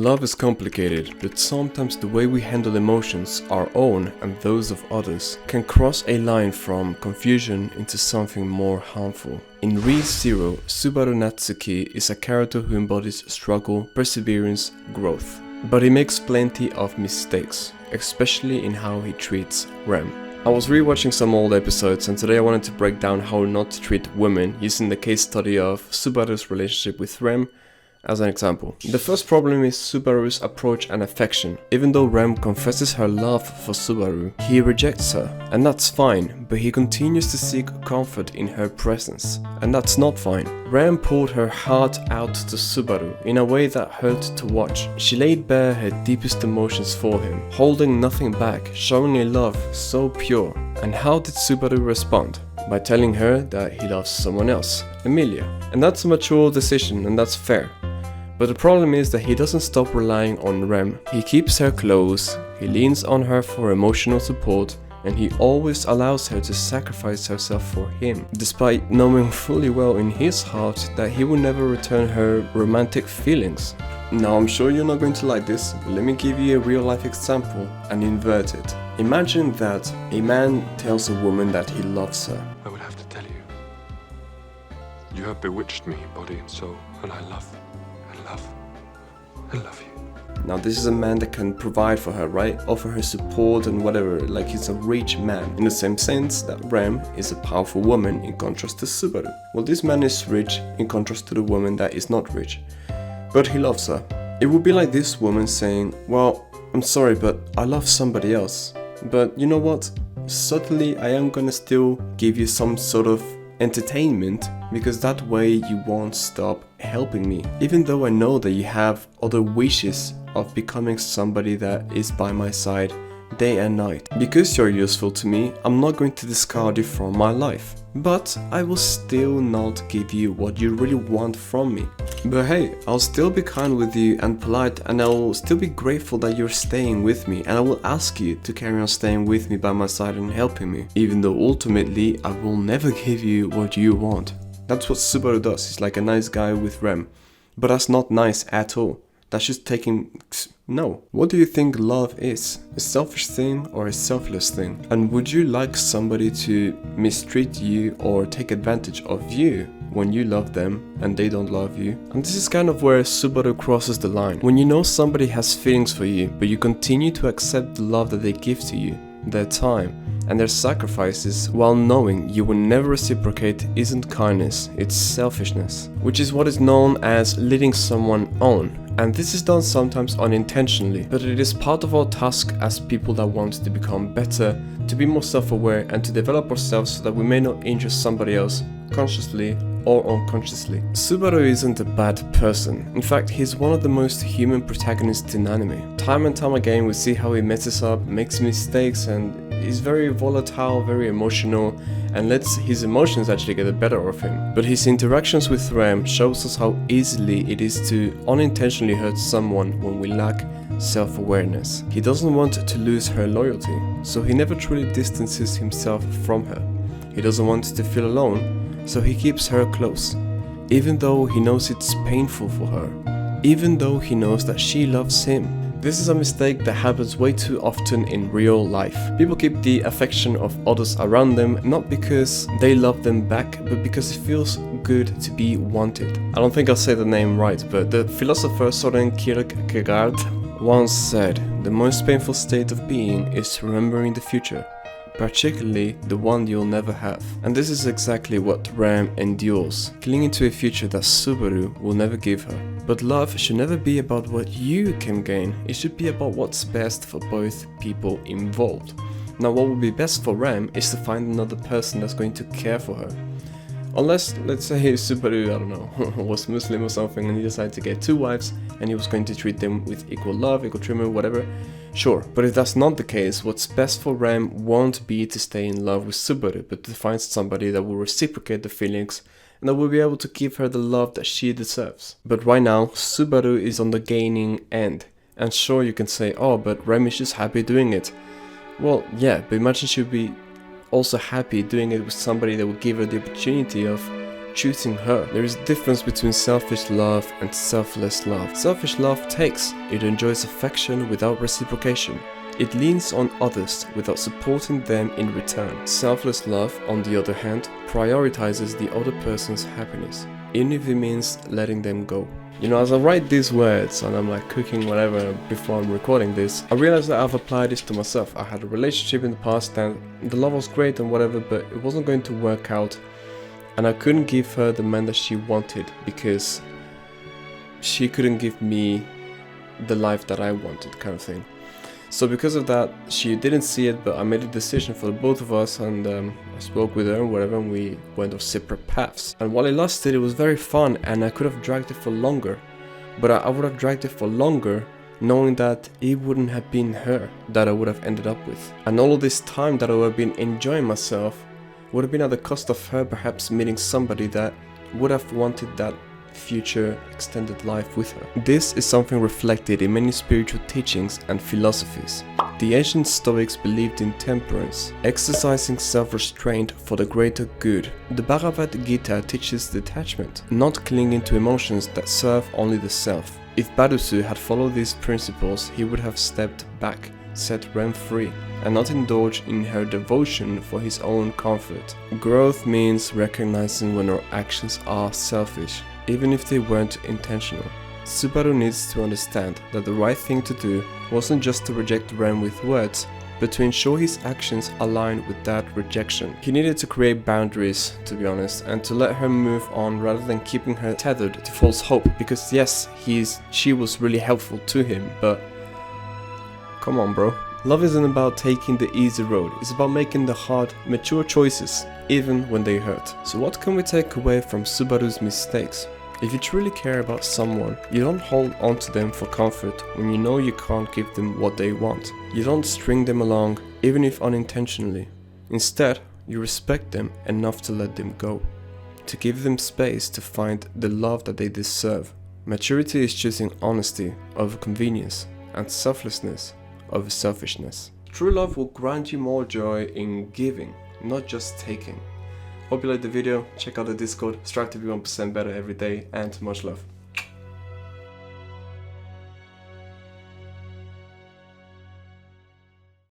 Love is complicated, but sometimes the way we handle emotions, our own and those of others, can cross a line from confusion into something more harmful. In Re:Zero, Subaru Natsuki is a character who embodies struggle, perseverance, growth. But he makes plenty of mistakes, especially in how he treats Rem. I was rewatching some old episodes, and today I wanted to break down how not to treat women using the case study of Subaru's relationship with Rem as an example. The first problem is Subaru's approach and affection. Even though Rem confesses her love for Subaru, he rejects her, and that's fine, but he continues to seek comfort in her presence, and that's not fine. Rem poured her heart out to Subaru in a way that hurt to watch. She laid bare her deepest emotions for him, holding nothing back, showing a love so pure. And how did Subaru respond? By telling her that he loves someone else, Emilia. And that's a mature decision, and that's fair. But the problem is that he doesn't stop relying on Rem. He keeps her close, he leans on her for emotional support, and he always allows her to sacrifice herself for him, despite knowing fully well in his heart that he will never return her romantic feelings. Now I'm sure you're not going to like this, but let me give you a real life example and invert it. Imagine that a man tells a woman that he loves her. I will have to tell you. You have bewitched me, body and soul, and I love you. Now this is a man that can provide for her, right? Offer her support and whatever, like he's a rich man. In the same sense that Rem is a powerful woman in contrast to Subaru. Well, this man is rich in contrast to the woman that is not rich. But he loves her. It would be like this woman saying, well, I'm sorry, but I love somebody else. But you know what? Subtly, I am gonna still give you some sort of entertainment, because that way you won't stop helping me. Even though I know that you have other wishes of becoming somebody that is by my side day and night. Because you're useful to me, I'm not going to discard you from my life. But I will still not give you what you really want from me. But hey, I'll still be kind with you and polite, and I'll still be grateful that you're staying with me, and I will ask you to carry on staying with me by my side and helping me. Even though ultimately I will never give you what you want. That's what Subaru does. He's like a nice guy with Rem. But that's not nice at all. That's just taking... No. What do you think love is? A selfish thing or a selfless thing? And would you like somebody to mistreat you or take advantage of you when you love them and they don't love you? And this is kind of where Subaru crosses the line. When you know somebody has feelings for you, but you continue to accept the love that they give to you, their time, and their sacrifices, while knowing you will never reciprocate, isn't kindness, it's selfishness, which is what is known as leading someone on. And this is done sometimes unintentionally, but it is part of our task as people that want to become better, to be more self-aware, and to develop ourselves so that we may not injure somebody else consciously or unconsciously. Subaru isn't a bad person. In fact, he's one of the most human protagonists in anime. Time and time again we see how he messes up, makes mistakes, and is very volatile, very emotional, and lets his emotions actually get the better of him. But his interactions with Rem shows us how easily it is to unintentionally hurt someone when we lack self-awareness. He doesn't want to lose her loyalty, so he never truly distances himself from her. He doesn't want to feel alone, so he keeps her close, even though he knows it's painful for her, even though he knows that she loves him. This is a mistake that happens way too often in real life. People keep the affection of others around them not because they love them back, but because it feels good to be wanted. I don't think I'll say the name right, but the philosopher Soren Kierkegaard once said, "The most painful state of being is remembering the future, particularly the one you'll never have." And this is exactly what Rem endures, clinging to a future that Subaru will never give her. But love should never be about what you can gain, it should be about what's best for both people involved. Now what would be best for Rem is to find another person that's going to care for her. Unless, let's say Subaru, I don't know, was Muslim or something and he decided to get 2 wives and he was going to treat them with equal love, equal treatment, whatever. Sure, but if that's not the case, what's best for Rem won't be to stay in love with Subaru, but to find somebody that will reciprocate the feelings and that will be able to give her the love that she deserves. But right now, Subaru is on the gaining end. And sure, you can say, oh, but Rem is just happy doing it. Well, yeah, but imagine she'd be also happy doing it with somebody that would give her the opportunity of choosing her. There is a difference between selfish love and selfless love. Selfish love takes, it enjoys affection without reciprocation. It leans on others without supporting them in return. Selfless love, on the other hand, prioritizes the other person's happiness, even if it means letting them go. You know, as I write these words and I'm like cooking whatever before I'm recording this, I realized that I've applied this to myself. I had a relationship in the past and the love was great and whatever, but it wasn't going to work out. And I couldn't give her the man that she wanted because she couldn't give me the life that I wanted, kind of thing. So because of that, she didn't see it, but I made a decision for the both of us, and I spoke with her and whatever, and we went off separate paths. And while it lasted, it was very fun, and I could have dragged it for longer. But I would have dragged it for longer, knowing that it wouldn't have been her that I would have ended up with. And all of this time that I would have been enjoying myself would have been at the cost of her perhaps meeting somebody that would have wanted that future extended life with her. This is something reflected in many spiritual teachings and philosophies. The ancient Stoics believed in temperance, exercising self-restraint for the greater good. The Bhagavad Gita teaches detachment, not clinging to emotions that serve only the self. If Badusu had followed these principles, he would have stepped back, set Ren free, and not indulge in her devotion for his own comfort. Growth means recognizing when our actions are selfish, even if they weren't intentional. Subaru needs to understand that the right thing to do wasn't just to reject Ren with words, but to ensure his actions aligned with that rejection. He needed to create boundaries, to be honest, and to let her move on rather than keeping her tethered to false hope, because yes, she was really helpful to him, but come on, bro. Love isn't about taking the easy road, it's about making the hard, mature choices, even when they hurt. So what can we take away from Subaru's mistakes? If you truly care about someone, you don't hold on to them for comfort when you know you can't give them what they want. You don't string them along, even if unintentionally. Instead, you respect them enough to let them go, to give them space to find the love that they deserve. Maturity is choosing honesty over convenience and selflessness over selfishness. True love will grant you more joy in giving, not just taking. Hope you liked the video, check out the Discord, strive to be 1% better every day, and much love.